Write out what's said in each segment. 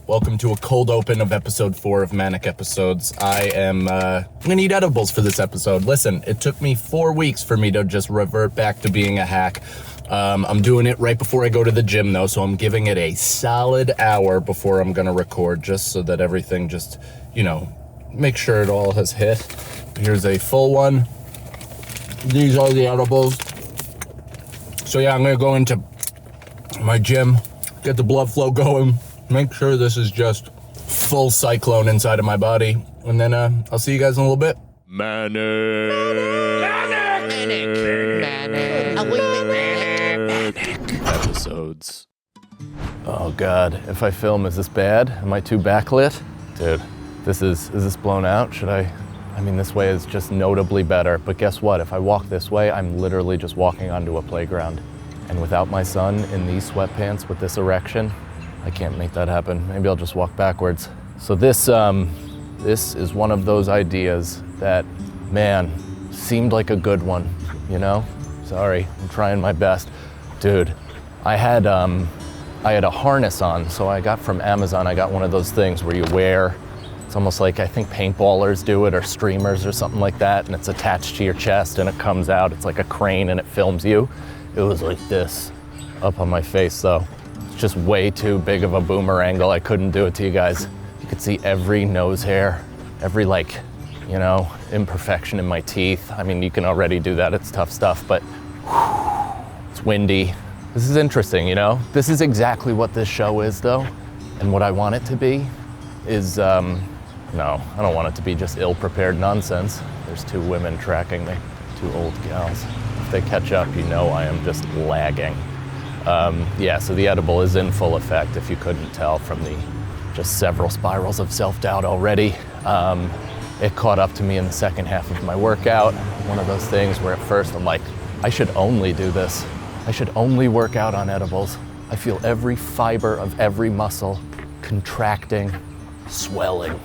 Welcome to a cold open of episode 4 of Manic episodes. I'm gonna eat edibles for this episode. Listen, it took me 4 weeks for me to just revert back to being a hack. I'm doing it right before I go to the gym though, so I'm giving it a solid hour before I'm gonna record, just so that everything just, make sure it all has hit. Here's a full one. These are the edibles. So yeah, I'm gonna go into my gym, get the blood flow going, make sure this is just full cyclone inside of my body, and then I'll see you guys in a little bit. Manic episodes. Oh God, if I film, is this bad? Am I too backlit? Dude, is this blown out? This way is just notably better, but guess what? If I walk this way, I'm literally just walking onto a playground. And without my son in these sweatpants with this erection, I can't make that happen. Maybe I'll just walk backwards. So this is one of those ideas that, man, seemed like a good one, Sorry, I'm trying my best. Dude, I had a harness on, so I got from Amazon, I got one of those things where you wear, it's almost like, I think paintballers do it, or streamers or something like that, and it's attached to your chest and it comes out, it's like a crane and it films you. It was like this up on my face though. It's just way too big of a boomer angle. I couldn't do it to you guys. You could see every nose hair, every imperfection in my teeth. You can already do that, it's tough stuff, but it's windy. This is interesting, This is exactly what this show is though. And what I want it to be is, no, I don't want it to be just ill-prepared nonsense. There's 2 women tracking me, 2 old gals. If they catch up, I am just lagging. So the edible is in full effect, if you couldn't tell from the just several spirals of self-doubt already. It caught up to me in the second half of my workout. One of those things where at first I'm like, I should only do this. I should only work out on edibles. I feel every fiber of every muscle contracting, swelling,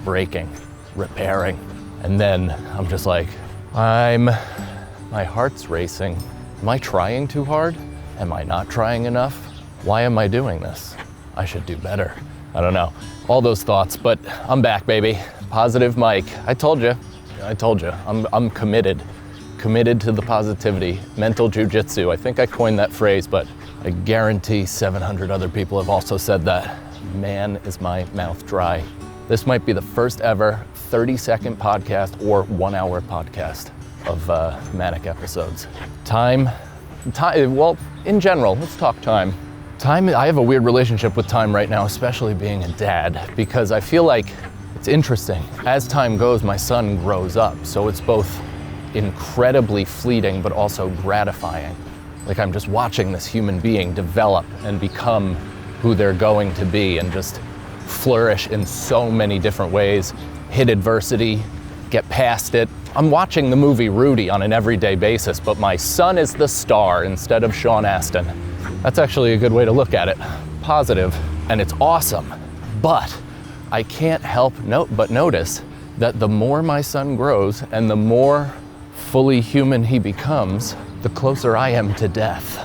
breaking, repairing. And then I'm just like, my heart's racing. Am I trying too hard? Am I not trying enough? Why am I doing this? I should do better. I don't know. All those thoughts, but I'm back, baby. Positive Mike. I told you. I'm committed to the positivity. Mental jujitsu. I think I coined that phrase, but I guarantee 700 other people have also said that. Man, is my mouth dry. This might be the first ever 30-second podcast or 1-hour podcast of Manic episodes. Time, well, in general, let's talk time. Time, I have a weird relationship with time right now, especially being a dad, because I feel like it's interesting. As time goes, my son grows up, so it's both incredibly fleeting, but also gratifying. Like I'm just watching this human being develop and become who they're going to be and just flourish in so many different ways, hit adversity, get past it. I'm watching the movie Rudy on an everyday basis, but my son is the star instead of Sean Astin. That's actually a good way to look at it. Positive, and it's awesome. But I can't help but notice that the more my son grows and the more fully human he becomes, the closer I am to death,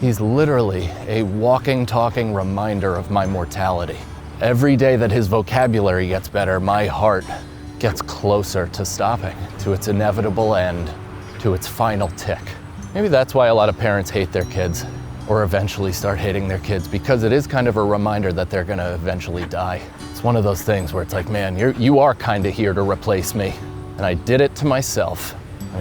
He's literally a walking, talking reminder of my mortality. Every day that his vocabulary gets better, my heart gets closer to stopping, to its inevitable end, to its final tick. Maybe that's why a lot of parents hate their kids, or eventually start hating their kids, because it is kind of a reminder that they're gonna eventually die. It's one of those things where it's like, man, you are kind of here to replace me, and I did it to myself.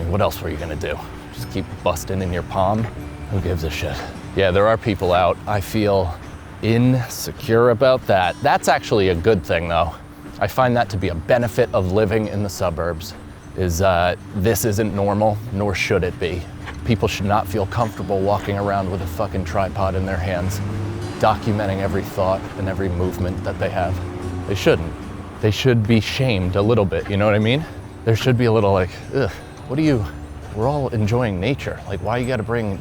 What else were you gonna do? Just keep busting in your palm? Who gives a shit? Yeah, there are people out. I feel insecure about that. That's actually a good thing though. I find that to be a benefit of living in the suburbs, is this isn't normal, nor should it be. People should not feel comfortable walking around with a fucking tripod in their hands, documenting every thought and every movement that they have. They shouldn't. They should be shamed a little bit, you know what I mean? There should be a little like, ugh, we're all enjoying nature. Like, why you gotta bring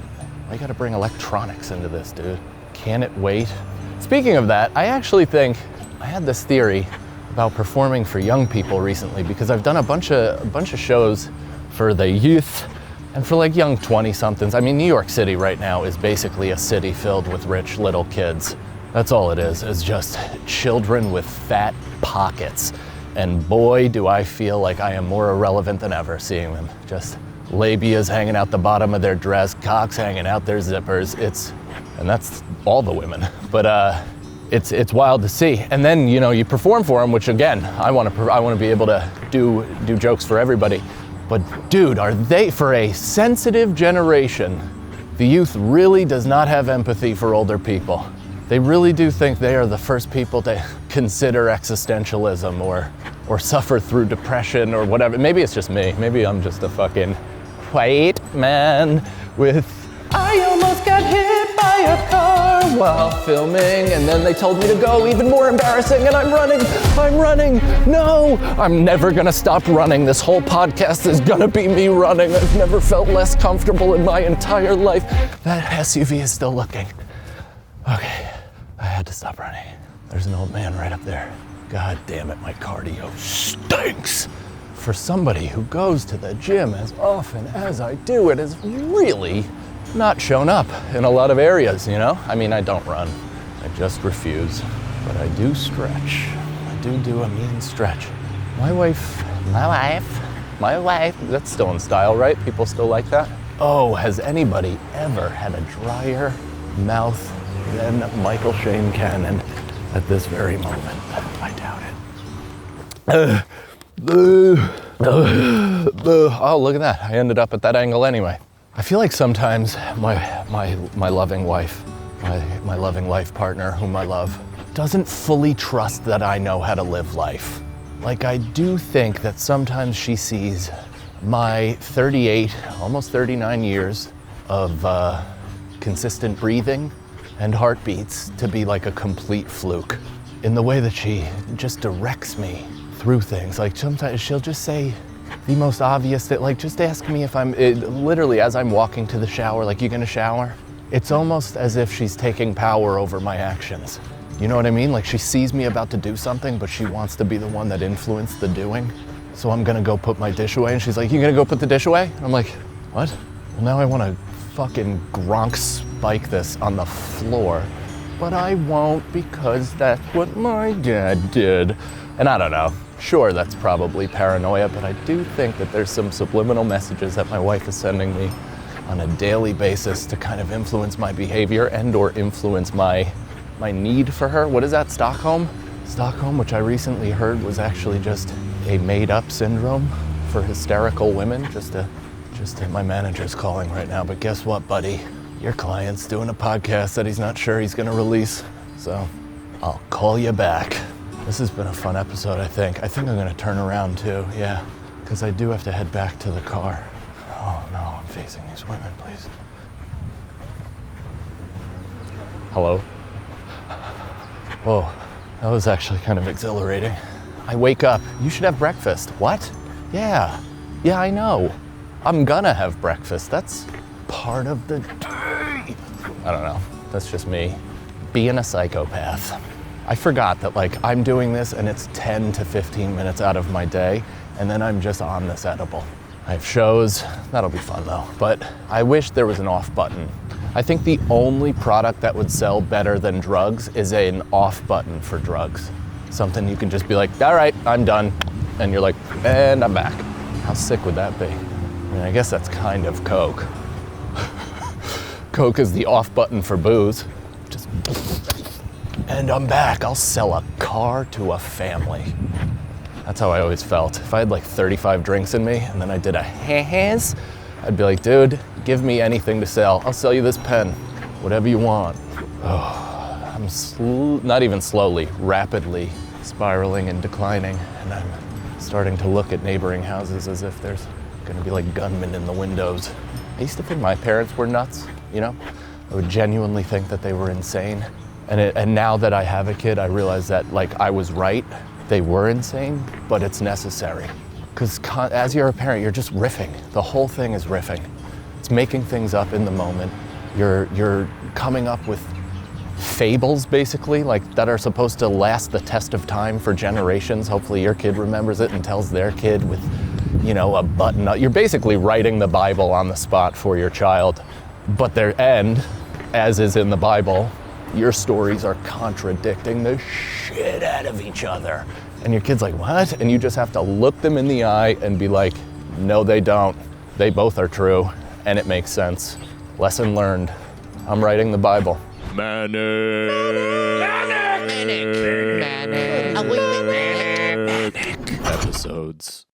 electronics into this, dude? Can it wait? Speaking of that, I actually think I had this theory about performing for young people recently, because I've done a bunch of shows for the youth and for like young 20-somethings. New York City right now is basically a city filled with rich little kids. That's all it is just children with fat pockets. And boy, do I feel like I am more irrelevant than ever seeing them. Just labias hanging out the bottom of their dress, cocks hanging out their zippers. And that's all the women. But it's wild to see. And then, you know, you perform for them, which again, I want to be able to do jokes for everybody. But dude, are they, for a sensitive generation, the youth really does not have empathy for older people. They really do think they are the first people to consider existentialism or suffer through depression or whatever. Maybe it's just me. Maybe I'm just a fucking white man with, I almost got hit by a car while filming, and then they told me to go, even more embarrassing, and I'm running. No, I'm never gonna stop running. This whole podcast is gonna be me running. I've never felt less comfortable in my entire life. That SUV is still looking. Okay, I had to stop running. There's an old man right up there. God damn it, my cardio stinks. For somebody who goes to the gym as often as I do, it has really not shown up in a lot of areas, you know? I mean, I don't run, I just refuse, but I do stretch. I do a mean stretch. My wife, that's still in style, right? People still like that? Oh, has anybody ever had a drier mouth than Michael Shane Cannon at this very moment? I doubt it. Oh, look at that. I ended up at that angle anyway. I feel like sometimes my loving wife, my loving life partner, whom I love, doesn't fully trust that I know how to live life. Like, I do think that sometimes she sees my 38, almost 39 years of consistent breathing and heartbeats to be like a complete fluke in the way that she just directs me through things. Like, sometimes she'll just say the most obvious that, like, just ask me if literally as I'm walking to the shower, like, you gonna shower? It's almost as if she's taking power over my actions. You know what I mean? Like, she sees me about to do something, but she wants to be the one that influenced the doing. So I'm gonna go put my dish away, and she's like, you gonna go put the dish away? I'm like, what? Well, now I wanna fucking Gronk spike this on the floor, but I won't because that's what my dad did. And I don't know. Sure, that's probably paranoia, but I do think that there's some subliminal messages that my wife is sending me on a daily basis to kind of influence my behavior and or influence my need for her. What is that, Stockholm? Stockholm, which I recently heard was actually just a made-up syndrome for hysterical women. My manager's calling right now, but guess what, buddy? Your client's doing a podcast that he's not sure he's gonna release, so I'll call you back. This has been a fun episode, I think. I think I'm gonna turn around too, yeah, because I do have to head back to the car. Oh no, I'm facing these women, please. Hello? Whoa, that was actually kind of exhilarating. I wake up, you should have breakfast. What? Yeah, I know. I'm gonna have breakfast. That's part of the day. I don't know, that's just me being a psychopath. I forgot that, like, I'm doing this and it's 10 to 15 minutes out of my day, and then I'm just on this edible. I have shows, that'll be fun though, but I wish there was an off button. I think the only product that would sell better than drugs is an off button for drugs. Something you can just be like, all right, I'm done. And you're like, and I'm back. How sick would that be? I mean, I guess that's kind of Coke. Coke is the off button for booze. Just, and I'm back. I'll sell a car to a family. That's how I always felt. If I had like 35 drinks in me and then I did a hands, I'd be like, dude, give me anything to sell. I'll sell you this pen, whatever you want. Oh, I'm not even slowly, rapidly spiraling and declining, and I'm starting to look at neighboring houses as if there's gonna be like gunmen in the windows. I used to think my parents were nuts, you know? I would genuinely think that they were insane. And now that I have a kid, I realize that, like, I was right. They were insane, but it's necessary. Because as you're a parent, you're just riffing. The whole thing is riffing. It's making things up in the moment. You're coming up with fables, basically, like, that are supposed to last the test of time for generations. Hopefully your kid remembers it and tells their kid with, you know, a button. You're basically writing the Bible on the spot for your child. But their end, as is in the Bible, your stories are contradicting the shit out of each other. And your kid's like, what? And you just have to look them in the eye and be like, no, they don't. They both are true. And it makes sense. Lesson learned. I'm writing the Bible. Manic. Manic. Manic. Manic. Episodes.